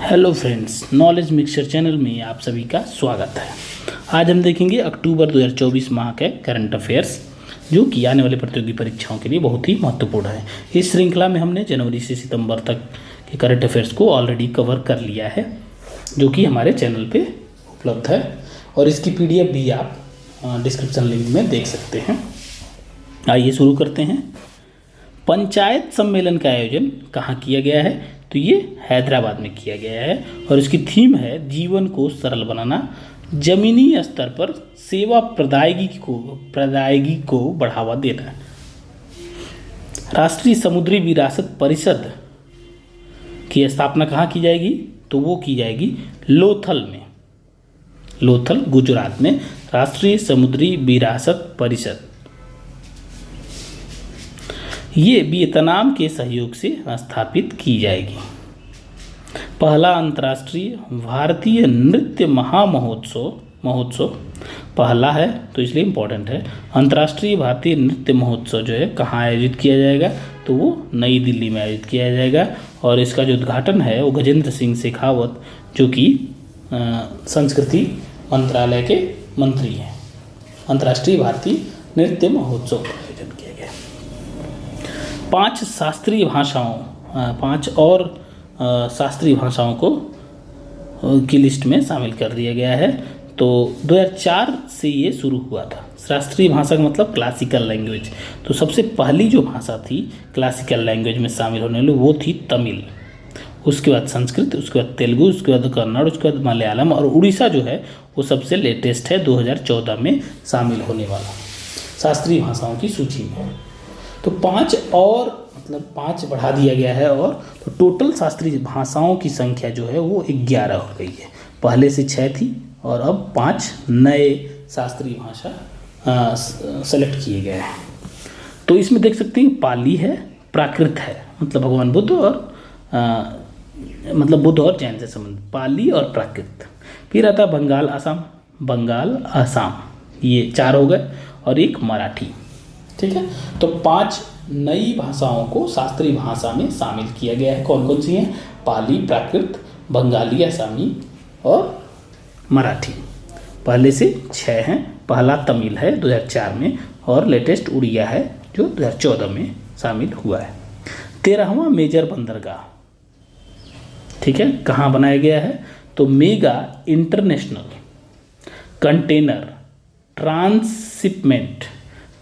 Hello friends, knowledge mixture channel में आप सभी का स्वागत है। आज हम देखेंगे अक्टूबर 2024 माह के करंट अफेयर्स, जो कि आने वाले प्रतियोगी परीक्षाओं के लिए बहुत ही महत्वपूर्ण है। इस श्रृंखला में हमने जनवरी से सितंबर तक के करंट अफेयर्स को ऑलरेडी कवर कर लिया है, जो कि हमारे चैनल पे उपलब्ध है और इसकी PDF भी आप डिस्क्रिप्शन लिंक में देख सकते हैं। आइए शुरू करते हैं। पंचायत सम्मेलन का आयोजन कहाँ किया गया है? तो ये हैदराबाद में किया गया है और इसकी थीम है जीवन को सरल बनाना, जमीनी स्तर पर सेवा प्रदायगी को बढ़ावा देना। राष्ट्रीय समुद्री विरासत परिषद की स्थापना कहाँ की जाएगी? तो वो की जाएगी लोथल में, लोथल गुजरात में राष्ट्रीय समुद्री विरासत परिषद। ये वियतनाम के सहयोग से स्थापित की जाएगी। पहला अंतर्राष्ट्रीय भारतीय नृत्य महोत्सव पहला है, तो इसलिए इम्पोर्टेंट है। अंतर्राष्ट्रीय भारतीय नृत्य महोत्सव जो है कहाँ आयोजित किया जाएगा? तो वो नई दिल्ली में आयोजित किया जाएगा और इसका जो उद्घाटन है वो गजेंद्र सिंह शेखावत, जो कि संस्कृति मंत्रालय के मंत्री हैं। अंतर्राष्ट्रीय भारतीय नृत्य महोत्सव का आयोजन किया गया। 5 शास्त्रीय भाषाओं 5 और शास्त्रीय भाषाओं को की लिस्ट में शामिल कर दिया गया है। तो 2004 से ये शुरू हुआ था। शास्त्रीय भाषा का मतलब क्लासिकल लैंग्वेज। तो सबसे पहली जो भाषा थी क्लासिकल लैंग्वेज में शामिल होने वाली वो थी तमिल, उसके बाद संस्कृत, उसके बाद तेलुगु, उसके बाद कन्नड़, उसके बाद मलयालम और उड़ीसा जो है वो सबसे लेटेस्ट है, 2014 में शामिल होने वाला शास्त्रीय भाषाओं की सूची में। तो 5 और मतलब 5 बढ़ा दिया गया है और तो टोटल शास्त्रीय भाषाओं की संख्या जो है वो 11 हो गई है। पहले से 6 थी और अब 5 नए शास्त्रीय भाषा सेलेक्ट किए गए हैं। तो इसमें देख सकते हैं पाली है, प्राकृत है, मतलब भगवान बुद्ध और मतलब बुद्ध और जैन से संबंधित, पाली और प्राकृत। फिर आता बंगाल असम, ये 4 हो गए और एक मराठी। ठीक है, तो 5 नई भाषाओं को शास्त्रीय भाषा में शामिल किया गया है। कौन कौन सी हैं? पाली, प्राकृत, बंगाली, असमी और मराठी। पहले से 6 हैं। पहला तमिल है 2004 में और लेटेस्ट उड़िया है जो 2014 में शामिल हुआ है। 13वां मेजर बंदरगाह, ठीक है, कहाँ बनाया गया है? तो mega international container transshipment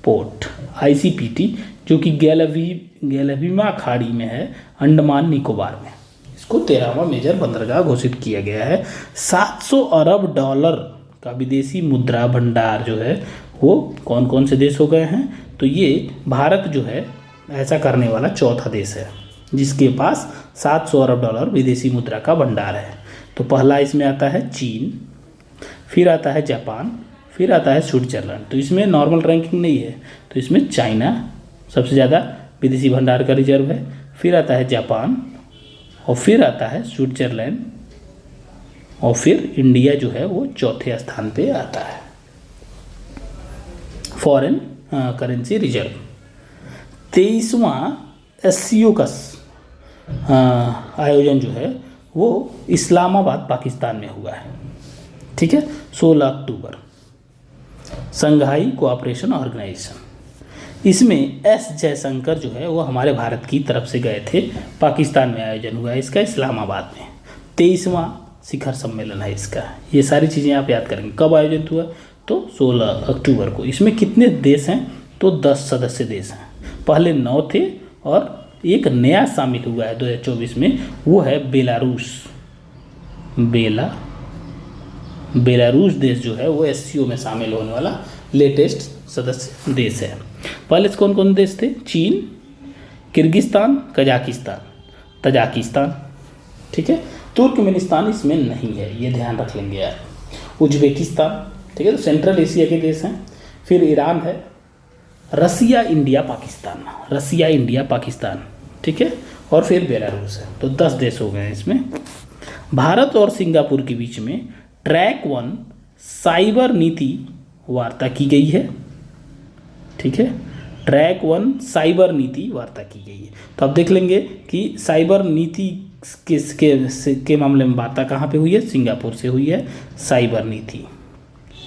port ICPT, जो कि गैलविमा खाड़ी में है, अंडमान निकोबार में। इसको 13वां मेजर बंदरगाह घोषित किया गया है। $700 अरब का विदेशी मुद्रा भंडार जो है वो कौन कौन से देश हो गए हैं? तो ये भारत जो है ऐसा करने वाला चौथा देश है जिसके पास $700 अरब विदेशी मुद्रा का भंडार है। तो पहला इसमें आता है चीन, फिर आता है जापान, फिर आता है स्विट्जरलैंड। तो इसमें नॉर्मल रैंकिंग नहीं है, तो इसमें चाइना सबसे ज़्यादा विदेशी भंडार का रिजर्व है, फिर आता है जापान और फिर आता है स्विट्जरलैंड और फिर इंडिया जो है वो चौथे स्थान पे आता है फॉरेन करेंसी रिजर्व। 23वां SCO का आयोजन जो है वो इस्लामाबाद पाकिस्तान में हुआ है। ठीक है, 16 अक्टूबर। संघाई कोऑपरेशन ऑर्गेनाइजेशन, इसमें S जयशंकर जो है वो हमारे भारत की तरफ से गए थे। पाकिस्तान में आयोजन हुआ है इसका, इस्लामाबाद में। 23वां शिखर सम्मेलन है इसका। ये सारी चीज़ें आप याद करेंगे। कब आयोजित हुआ? तो 16 अक्टूबर को। इसमें कितने देश हैं? तो 10 सदस्य देश हैं। पहले 9 थे और एक नया शामिल हुआ है 2024 में, वो है बेलारूस देश जो है वो SCO में शामिल होने वाला लेटेस्ट सदस्य देश है। पहले से कौन कौन देश थे? चीन, किर्गिस्तान, तजाकिस्तान, ठीक है। तुर्कमेनिस्तान इसमें नहीं है, ये ध्यान रख लेंगे यार। उज्बेकिस्तान, ठीक है, तो सेंट्रल एशिया के देश हैं। फिर ईरान है, रसिया, इंडिया, पाकिस्तान, ठीक है, और फिर बेलारूस है। तो 10 देश हो गए हैं इसमें। भारत और सिंगापुर के बीच में ट्रैक 1 साइबर नीति वार्ता की गई है। ठीक है, ट्रैक 1 साइबर नीति वार्ता की गई है। तो अब देख लेंगे कि साइबर नीति के मामले में वार्ता कहाँ पे हुई है? सिंगापुर से हुई है, साइबर नीति,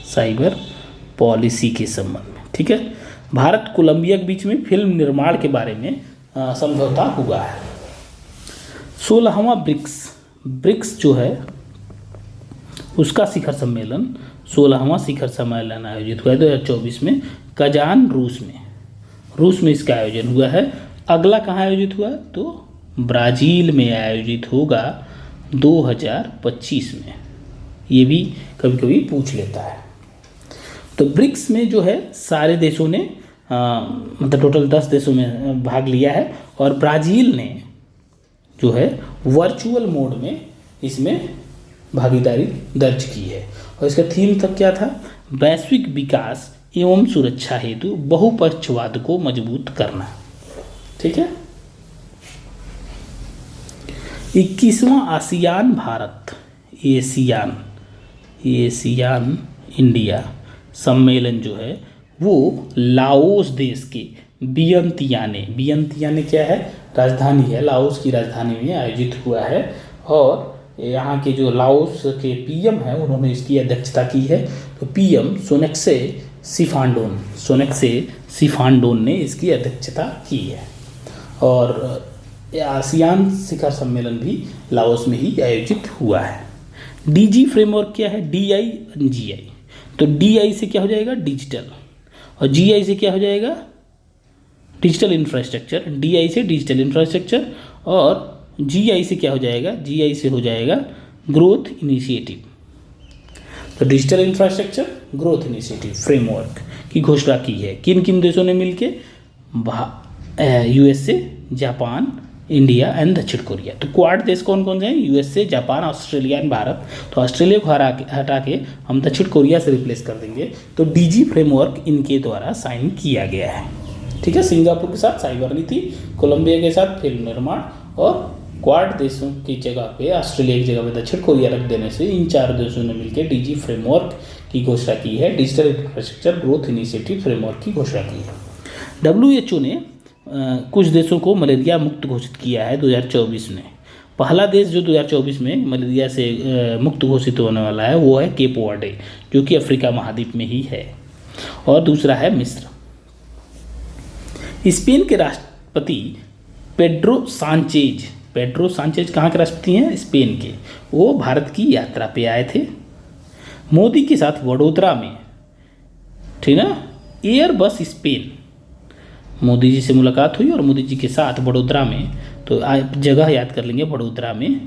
साइबर पॉलिसी के संबंध में। ठीक है। भारत कोलंबिया के बीच में फिल्म निर्माण के बारे में समझौता हुआ है। 16वां ब्रिक्स जो है उसका शिखर सम्मेलन, 16वां शिखर सम्मेलन आयोजित हुआ है 2024 में कजान, रूस में इसका आयोजन हुआ है। अगला कहाँ आयोजित हुआ? तो ब्राज़ील में आयोजित होगा 2025 में। ये भी कभी कभी पूछ लेता है। तो ब्रिक्स में जो है सारे देशों ने मतलब टोटल 10 देशों में भाग लिया है और ब्राज़ील ने जो है वर्चुअल मोड में इसमें भागीदारी दर्ज की है। और इसका थीम तक क्या था? वैश्विक विकास एवं सुरक्षा हेतु बहुपक्षवाद को मजबूत करना। ठीक है। 21वां आसियान भारत एशियान इंडिया सम्मेलन जो है वो लाओस देश के वियंतियाने क्या है? राजधानी है, लाओस की राजधानी में आयोजित हुआ है। और यहाँ के जो लाओस के पीएम हैं उन्होंने इसकी अध्यक्षता की है। तो पीएम सोनेक्से सिफांडोन ने इसकी अध्यक्षता की है। और आसियान शिखर सम्मेलन भी लाओस में ही आयोजित हुआ है। डीजी फ्रेमवर्क क्या है? DI GI। तो DI से क्या हो जाएगा? डिजिटल, और GI से क्या हो जाएगा? Digital infrastructure. DI से डिजिटल इंफ्रास्ट्रक्चर और GI से क्या हो जाएगा? GI से हो जाएगा ग्रोथ इनिशिएटिव। तो digital infrastructure growth initiative framework की घोषणा की है। किन किन देशों ने मिलके? USA, जापान, इंडिया एंड दक्षिण कोरिया। तो क्वाड देश कौन कौन से हैं? USA, Japan, Australia and Bharat. तो ऑस्ट्रेलिया को हटा के हम दक्षिण कोरिया से रिप्लेस कर देंगे। तो DG फ्रेमवर्क इनके द्वारा साइन किया गया है। ठीक है। सिंगापुर के साथ साइबर नीति, कोलंबिया के साथ फिल्म निर्माण और क्वाड देशों की जगह पे, ऑस्ट्रेलिया की जगह पे दक्षिण कोरिया रख देने से इन 4 देशों ने मिलकर DG फ्रेमवर्क की घोषणा की है, digital infrastructure growth initiative framework की घोषणा की है। WHO ने कुछ देशों को मलेरिया मुक्त घोषित किया है 2024 में। पहला देश जो 2024 में मलेरिया से मुक्त घोषित होने वाला है वो है केप वर्डे, जो कि अफ्रीका महाद्वीप में ही है। और दूसरा है मिस्र। स्पेन के राष्ट्रपति पेड्रो सांचेज कहाँ के राष्ट्रपति हैं? स्पेन के। वो भारत की यात्रा पे आए थे मोदी के साथ वडोदरा में। ठीक ना। एयरबस स्पेन, मोदी जी से मुलाकात हुई और मोदी जी के साथ वडोदरा में, तो आप जगह याद कर लेंगे वडोदरा में।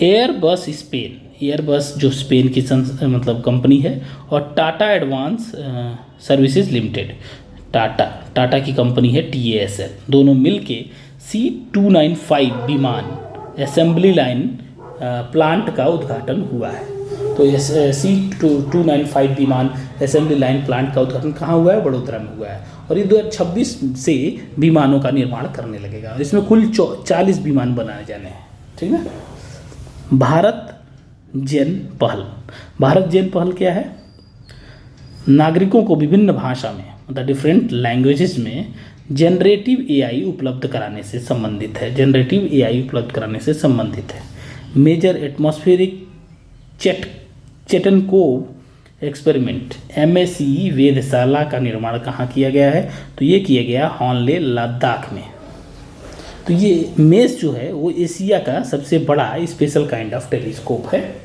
एयरबस जो स्पेन की मतलब कंपनी है, और Tata advance services limited, Tata की कंपनी है TASL, दोनों मिलके C295 विमान असेंबली लाइन प्लांट का उद्घाटन हुआ है। तो C295 विमान असेंबली लाइन प्लांट का उद्घाटन कहाँ हुआ है? वडोदरा में हुआ है। और ये 2026 से विमानों का निर्माण करने लगेगा। इसमें कुल 40 विमान बनाए जाने हैं। ठीक है। भारत जेन पहल क्या है? नागरिकों को विभिन्न भाषा में मतलब डिफरेंट लैंग्वेजेस में जनरेटिव AI उपलब्ध कराने से संबंधित है। मेजर एटमॉस्फेरिक चेटनकोव एक्सपेरिमेंट MSE वेधशाला का निर्माण कहाँ किया गया है? तो ये किया गया हॉनले, लद्दाख में। तो ये मेस जो है वो एशिया का सबसे बड़ा स्पेशल काइंड ऑफ टेलीस्कोप है,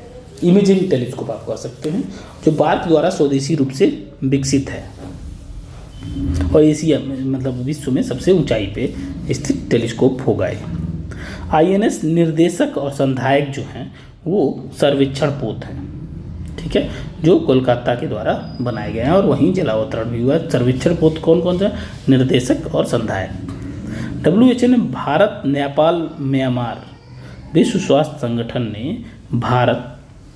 इमेजिंग टेलीस्कोप आप कह सकते हैं, जो भारत द्वारा स्वदेशी रूप से विकसित है और एशिया में मतलब विश्व में सबसे ऊंचाई पे स्थित टेलीस्कोप होगा। INS निर्देशक और संधायक जो हैं वो सर्वेक्षण पोत हैं। ठीक है। जो कोलकाता के द्वारा बनाए गए हैं और वहीं जलावतरण भी हुआ। सर्वेक्षण पोत कौन कौन सा? निर्देशक और संधायक। WHO ने भारत, नेपाल, म्यांमार, विश्व स्वास्थ्य संगठन ने भारत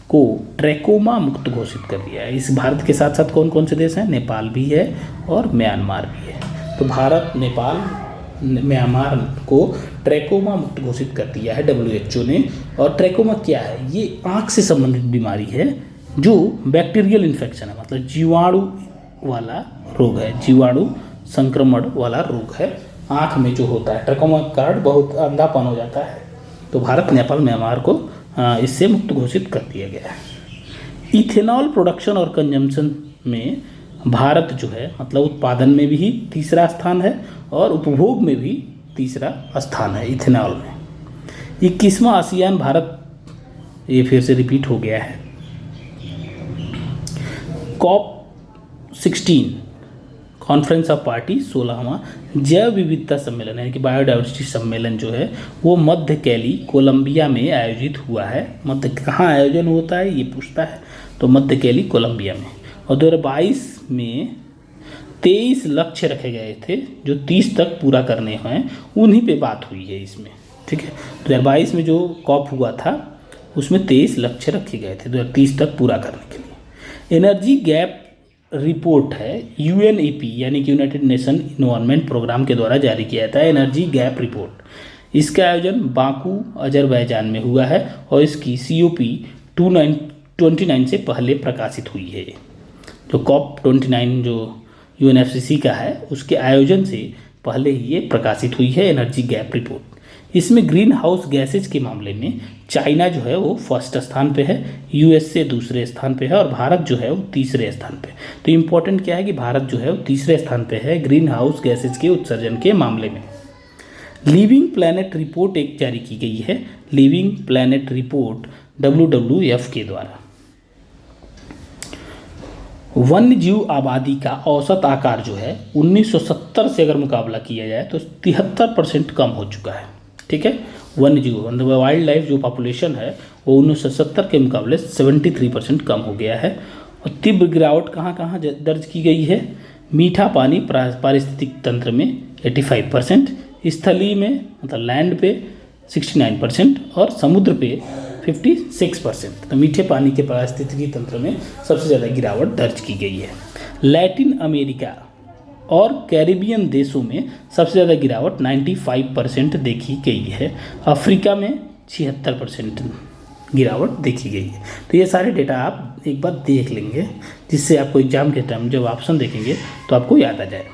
को ट्रैकोमा मुक्त घोषित कर दिया है। इस भारत के साथ साथ कौन कौन से देश हैं? नेपाल भी है और म्यांमार भी है। तो भारत, नेपाल, म्यांमार को ट्रैकोमा मुक्त घोषित कर दिया है WHO ने। और ट्रैकोमा क्या है? ये आँख से संबंधित बीमारी है जो बैक्टीरियल इन्फेक्शन है, मतलब जीवाणु वाला रोग है, जीवाणु संक्रमण वाला रोग है। आँख में जो होता है ट्रैकोमा के कारण बहुत अंधापन हो जाता है, तो भारत, नेपाल, म्यांमार को इससे मुक्त घोषित कर दिया गया है। इथेनॉल प्रोडक्शन और कंजम्पशन में भारत जो है मतलब उत्पादन में भी तीसरा स्थान है और उपभोग में भी तीसरा स्थान है इथेनॉल में। 21वां आसियान भारत, ये फिर से रिपीट हो गया है। COP16 कॉन्फ्रेंस ऑफ पार्टी 16वां जैव विविधता सम्मेलन है कि बायोडाइवर्सिटी सम्मेलन जो है वो मध्य कैली, कोलंबिया में आयोजित हुआ है। मध्य कहाँ आयोजन होता है ये पूछता है, तो मध्य कैली, कोलंबिया में। और 2022 में 23 लक्ष्य रखे गए थे जो 30 तक पूरा करने हैं, उन्हीं पे बात हुई है इसमें, ठीक है। 2022 में जो कॉप हुआ था उसमें 23 लक्ष्य रखे गए थे 2030 तक पूरा करने के लिए। एनर्जी गैप रिपोर्ट है UNEP यानी कि यूनाइटेड नेशन इन्वायरमेंट प्रोग्राम के द्वारा जारी किया जाता है एनर्जी गैप रिपोर्ट। इसका आयोजन बाकू, अजरबैजान में हुआ है और इसकी COP 29 से पहले प्रकाशित हुई है। जो COP 29 जो UNFCCC का है उसके आयोजन से पहले ही ये प्रकाशित हुई है एनर्जी गैप रिपोर्ट। इसमें ग्रीन हाउस गैसेज के मामले में चाइना जो है वो फर्स्ट स्थान पे है, USA दूसरे स्थान पे है और भारत जो है वो तीसरे स्थान पे। तो इम्पोर्टेंट क्या है कि भारत जो है वो तीसरे स्थान पे है ग्रीन हाउस गैसेज के उत्सर्जन के मामले में। लिविंग प्लैनेट रिपोर्ट एक जारी की गई है, लिविंग प्लैनेट रिपोर्ट WWF के द्वारा। वन्य जीव आबादी का औसत आकार जो है 1970 से अगर मुकाबला किया जाए तो 73% कम हो चुका है, ठीक है। वन्य जीव मतलब वाइल्ड लाइफ जो पॉपुलेशन है वो 1970 के मुकाबले 73% कम हो गया है। और तीव्र गिरावट कहाँ कहाँ दर्ज की गई है? मीठा पानी पारिस्थितिक तंत्र में 85%, स्थलीय में मतलब लैंड पे 69% और समुद्र पे 56%। तो मीठे पानी के पारिस्थितिकी तंत्र में सबसे ज़्यादा गिरावट दर्ज की गई है। लैटिन अमेरिका और कैरिबियन देशों में सबसे ज़्यादा गिरावट 95% देखी गई है। अफ्रीका में 76% गिरावट देखी गई है। तो ये सारे डेटा आप एक बार देख लेंगे जिससे आपको एग्जाम के टाइम जब ऑप्शन देखेंगे तो आपको याद आ जाए।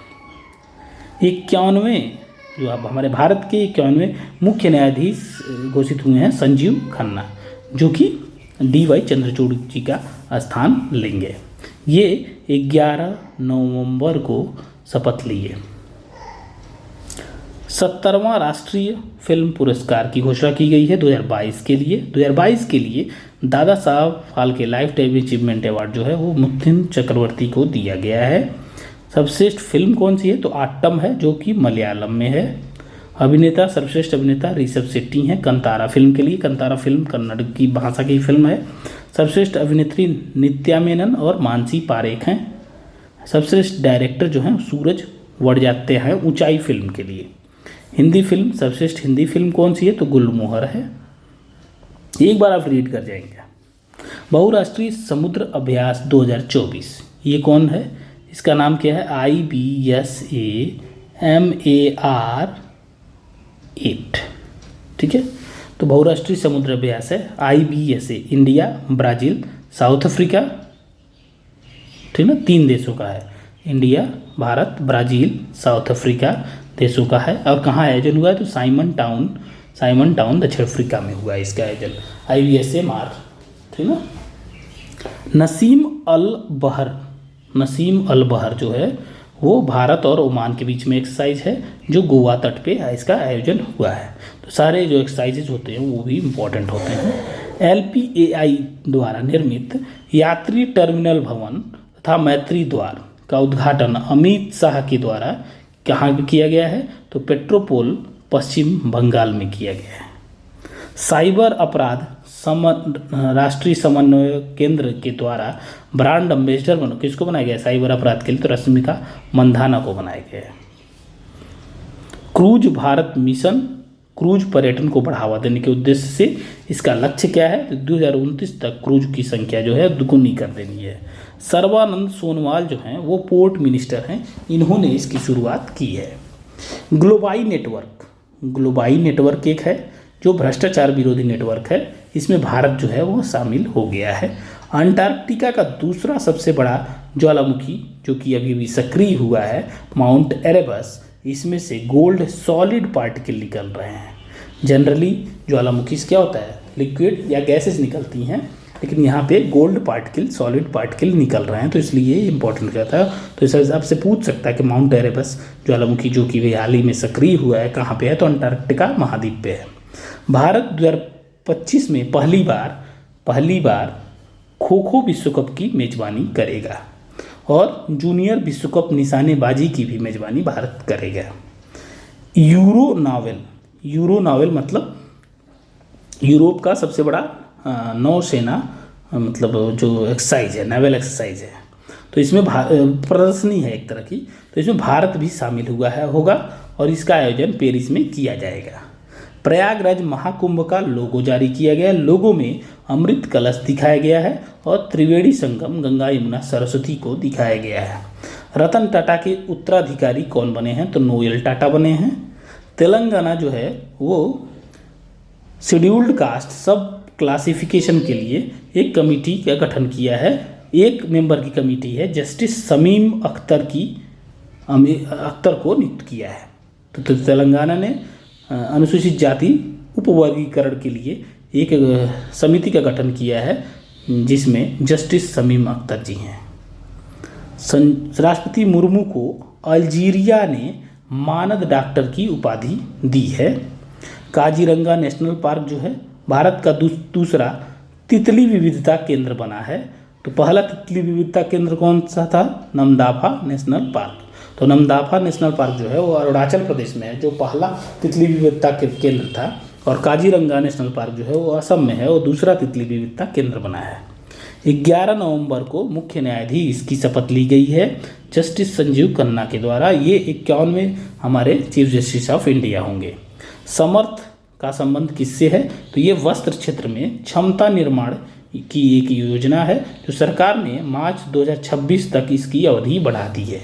91 जो अब हमारे भारत के 91 मुख्य न्यायाधीश घोषित हुए हैं संजीव खन्ना, जो कि DY चंद्रचूड़ जी का स्थान लेंगे। ये 11 नवंबर को शपथ लिए। 70वां राष्ट्रीय फिल्म पुरस्कार की घोषणा की गई है 2022 के लिए। 2022 के लिए Dada Saheb Phalke life time achievement award जो है वो मिथुन चक्रवर्ती को दिया गया है। सर्वश्रेष्ठ फिल्म कौन सी है? तो आट्टम है जो कि मलयालम में है। अभिनेता, सर्वश्रेष्ठ अभिनेता ऋषभ शेट्टी हैं कंतारा फिल्म के लिए। कंतारा फिल्म कन्नड़ की भाषा की फिल्म है। सर्वश्रेष्ठ अभिनेत्री नित्या मेनन और मानसी पारेख हैं। सर्वश्रेष्ठ डायरेक्टर जो हैं सूरज वड़जात्या हैं ऊंचाई फिल्म के लिए। हिंदी फिल्म, सर्वश्रेष्ठ हिंदी फिल्म कौन सी है? तो गुलमोहर है। एक बार आप रीड कर जाएंगे। बहुराष्ट्रीय समुद्र अभ्यास 2024 ये कौन है? इसका नाम क्या है? IBSAMAR8, ठीक है। तो बहुराष्ट्रीय समुद्र अभ्यास है IBSA, India, Brazil, south Africa, ठीक ना, 3 देशों का है। India, Bharat, Brazil, south Africa देशों का है। और कहाँ आयोजन हुआ है? तो साइमन टाउन दक्षिण अफ्रीका में हुआ है इसका आयोजन। IBSAMAR, ठीक ना। नसीम अल बहर जो है वो भारत और ओमान के बीच में एक्सरसाइज है जो गोवा तट पे इसका आयोजन हुआ है। तो सारे जो एक्सरसाइजेज होते हैं वो भी इम्पोर्टेंट होते हैं। LPAI द्वारा निर्मित यात्री टर्मिनल भवन तथा मैत्री द्वार का उद्घाटन अमित शाह के द्वारा कहाँ किया गया है? तो पेट्रोपोल, पश्चिम बंगाल में किया गया है। साइबर अपराध राष्ट्रीय समन्वय केंद्र के द्वारा ब्रांड एम्बेसडर किसको बनाया गया है साइबर अपराध के लिए? तो रश्मिका मंधाना को बनाया गया है। क्रूज भारत मिशन क्रूज पर्यटन को बढ़ावा देने के उद्देश्य से इसका लक्ष्य क्या है? तो 2029 तक क्रूज की संख्या जो है दुगुनी कर देनी है। सर्बानंद सोनोवाल जो हैं वो पोर्ट मिनिस्टर हैं, इन्होंने इसकी शुरुआत की है। ग्लोबाई नेटवर्क एक है जो भ्रष्टाचार विरोधी नेटवर्क है, इसमें भारत जो है वो शामिल हो गया है। अंटार्कटिका का दूसरा सबसे बड़ा ज्वालामुखी जो कि अभी भी सक्रिय हुआ है माउंट एरेबस, इसमें से गोल्ड सॉलिड पार्टिकल निकल रहे हैं। जनरली ज्वालामुखी से क्या होता है, लिक्विड या गैसेस निकलती हैं, लेकिन यहाँ पे गोल्ड पार्टिकल, सॉलिड पार्टिकल निकल रहे हैं, तो इसलिए ये इंपॉर्टेंट रहता है। तो इस आपसे पूछ सकता है कि माउंट एरेबस ज्वालामुखी जो कि वे हाल ही में सक्रिय हुआ है कहाँ पे है, तो अंटार्कटिका महाद्वीप पे है। भारत 2025 में पहली बार खो खो विश्व कप की मेजबानी करेगा और जूनियर विश्व कप निशानेबाजी की भी मेजबानी भारत करेगा। यूरो नावल मतलब यूरोप का सबसे बड़ा नौसेना मतलब जो एक्सरसाइज है, नेवल एक्सरसाइज है, तो इसमें प्रदर्शनी है एक तरह की, तो इसमें भारत भी शामिल होगा और इसका आयोजन पेरिस में किया जाएगा। प्रयागराज महाकुंभ का लोगो जारी किया गया, लोगो में अमृत कलश दिखाया गया है और त्रिवेणी संगम गंगा यमुना सरस्वती को दिखाया गया है। रतन टाटा के उत्तराधिकारी कौन बने हैं, तो नोएल टाटा बने हैं। तेलंगाना जो है वो शेड्यूल्ड कास्ट सब क्लासिफिकेशन के लिए एक कमेटी का गठन किया है, एक मेंबर की कमेटी है, जस्टिस शमीम अख्तर को नियुक्त किया है। तो तेलंगाना ने अनुसूचित जाति उपवर्गीकरण के लिए एक समिति का गठन किया है जिसमें जस्टिस शमीम अख्तर जी हैं। राष्ट्रपति मुर्मू को अल्जीरिया ने मानद डॉक्टर की उपाधि दी है। काजीरंगा नेशनल पार्क जो है भारत का दूसरा तितली विविधता केंद्र बना है। तो पहला तितली विविधता केंद्र कौन सा था, नमदाफा नेशनल पार्क। तो नमदाफा नेशनल पार्क जो है वो अरुणाचल प्रदेश में है, जो पहला तितली विविधता केंद्र था, और काजीरंगा नेशनल पार्क जो है वो असम में है, वो दूसरा तितली विविधता केंद्र बना है। 11 नवंबर को मुख्य न्यायाधीश की शपथ ली गई है जस्टिस संजीव खन्ना के द्वारा। ये 51वें हमारे चीफ जस्टिस ऑफ इंडिया होंगे। समर्थ का संबंध किससे है, तो ये वस्त्र क्षेत्र में क्षमता निर्माण की एक योजना है जो सरकार ने मार्च 2026 तक इसकी अवधि बढ़ा दी है।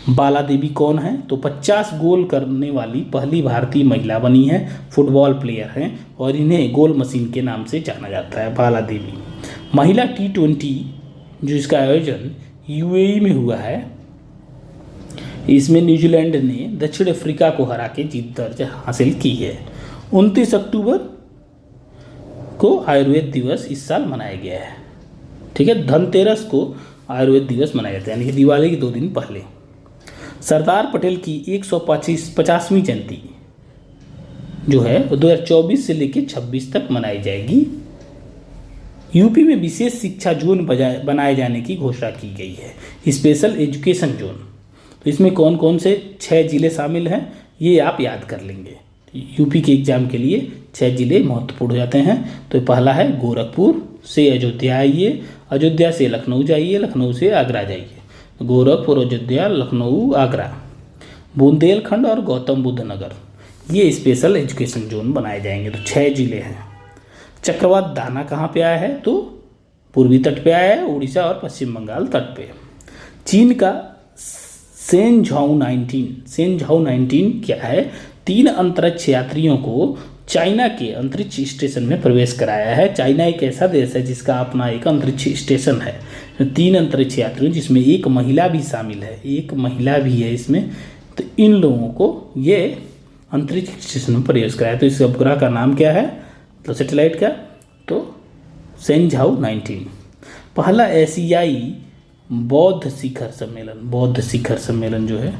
बाला देवी कौन है, तो 50 गोल करने वाली पहली भारतीय महिला बनी है, फुटबॉल प्लेयर हैं और इन्हें गोल मशीन के नाम से जाना जाता है, बाला देवी। महिला T20 जो इसका आयोजन UAE में हुआ है, इसमें न्यूजीलैंड ने दक्षिण अफ्रीका को हरा के जीत दर्ज हासिल की है। 29 अक्टूबर को आयुर्वेद दिवस इस साल मनाया गया है। ठीक है, धनतेरस को आयुर्वेद दिवस मनाया जाता है, यानी कि दिवाली के 2 दिन पहले। सरदार पटेल की 150वीं जयंती जो है वो 2024 से लेकर 26 तक मनाई जाएगी। यूपी में विशेष शिक्षा जोन बनाए जाने की घोषणा की गई है, स्पेशल एजुकेशन जोन। तो इसमें कौन कौन से 6 जिले शामिल हैं ये आप याद कर लेंगे। यूपी के एग्जाम के लिए 6 जिले महत्वपूर्ण हो जाते हैं। तो पहला है गोरखपुर से अयोध्या आइए, अयोध्या से लखनऊ जाइए, लखनऊ से आगरा जाइए। गोरखपुर, अयोध्या, लखनऊ, आगरा, बुंदेलखंड और गौतम बुद्ध नगर, ये स्पेशल एजुकेशन जोन बनाए जाएंगे। तो 6 जिले हैं। चक्रवात दाना कहाँ पे आया है, तो पूर्वी तट पे आया है, उड़ीसा और पश्चिम बंगाल तट पे। चीन का सेंझाओ 19 क्या है, 3 अंतरिक्ष यात्रियों को चाइना के अंतरिक्ष स्टेशन में प्रवेश कराया है। चाइना एक ऐसा देश है जिसका अपना एक अंतरिक्ष स्टेशन है। 3 अंतरिक्ष यात्रियों जिसमें एक महिला भी शामिल है, एक महिला भी है इसमें। तो इन लोगों को ये अंतरिक्ष स्टेशन में प्रवेश कराया। तो इस उपग्रह का नाम क्या है, तो सैटेलाइट का, तो सेंझाओ 19। पहला एशियाई बौद्ध शिखर सम्मेलन जो है,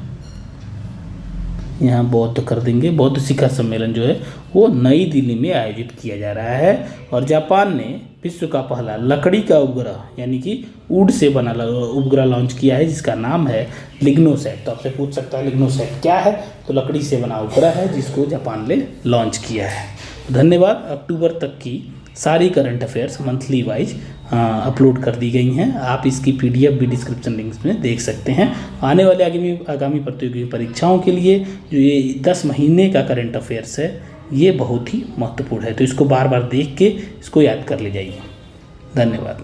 यहाँ बौद्ध कर देंगे, बौद्ध शिखर सम्मेलन जो है वो नई दिल्ली में आयोजित किया जा रहा है। और जापान ने विश्व का पहला लकड़ी का उपग्रह यानी कि वुड से बना उपग्रह लॉन्च किया है जिसका नाम है लिग्नोसैट। तो आपसे पूछ सकता है लिग्नोसैट क्या है, तो लकड़ी से बना उपग्रह है जिसको जापान ने लॉन्च किया है। धन्यवाद। अक्टूबर तक की सारी current affairs monthly wise upload कर दी गई हैं। आप इसकी PDF भी डिस्क्रिप्शन लिंक्स में देख सकते हैं। आने वाले आगामी प्रतियोगी परीक्षाओं के लिए जो ये 10 महीने का करंट अफेयर्स है ये बहुत ही महत्वपूर्ण है, तो इसको बार बार देख के इसको याद कर ले जाइए। धन्यवाद।